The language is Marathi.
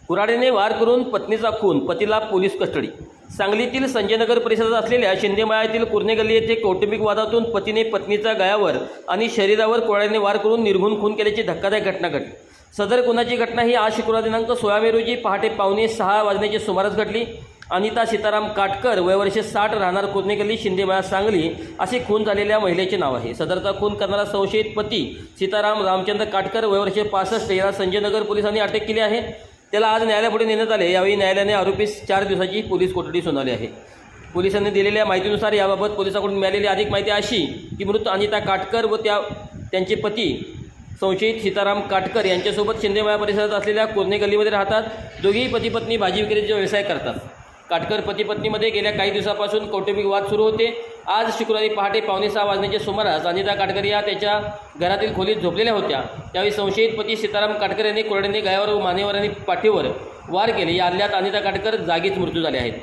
कुऱ्हाडीने वार करून पत्नीचा खून, पतीला पोलीस कस्टडी। सांगलीतील संजयनगर परिसरात असलेल्या शिंदेमळ्यातील कुर्णे गल्ली येथे कौटुंबिक वादातून पतीने पत्नीचा गळ्यावर आणि शरीरावर कुऱ्हाडीने वार करून निर्घृण खून केल्याची धक्कादायक घटना घडली। सदर खुनाची घटना ही आज शुक्रवार दिनांक 16 मे रोजी पहाटे 5:45 वाजण्याच्या सुमारास घडली। अनिता सीताराम काटकर वय वर्ष 60 राहणार कुर्णे गल्ली शिंदेमळा सांगली असे खून झालेल्या महिलेचे नाव आहे। सदरचा खून करणारा संशयित पती सीताराम रामचंद्र काटकर वय वर्ष 65 याला संजयनगर पोलिसांनी अटक केली आहे। त्याला आज न्यायालयापुढे नेण्यात आले। यावेळी न्यायालयाने आरोपीस 4 दिवसाची पोलीस कोठडी सुनावली आहे। पोलिसांनी दिलेल्या माहितीनुसार याबाबत पोलिसांकडून मिळालेली अधिक माहिती अशी की मृत अनिता काटकर व त्यांचे पती संशयित सीताराम काटकर यांच्यासोबत शिंदेमळा परिसरात असलेल्या कुर्णे गल्लीमध्ये राहतात। दोघेही पती पत्नी भाजी विक्रीचा व्यवसाय करतात। काटकर पती पत्नीमध्ये गेल्या काही दिवसापासून कौटुंबिक वाद सुरू होते। आज शुक्रवारी पहाटे 5:45 वाजण्याच्या सुमारास अनिता काटकर या त्याच्या घरातील खोलीत झोपलेल्या होत्या। त्यावेळी संशयित पती सीताराम काटकर यांनी कुऱ्हाडीने गळ्यावर व मानेवर आणि पाठीवर वार केले। या हल्ल्यात अनिता काटकर जागीच मृत्यू झाले आहेत।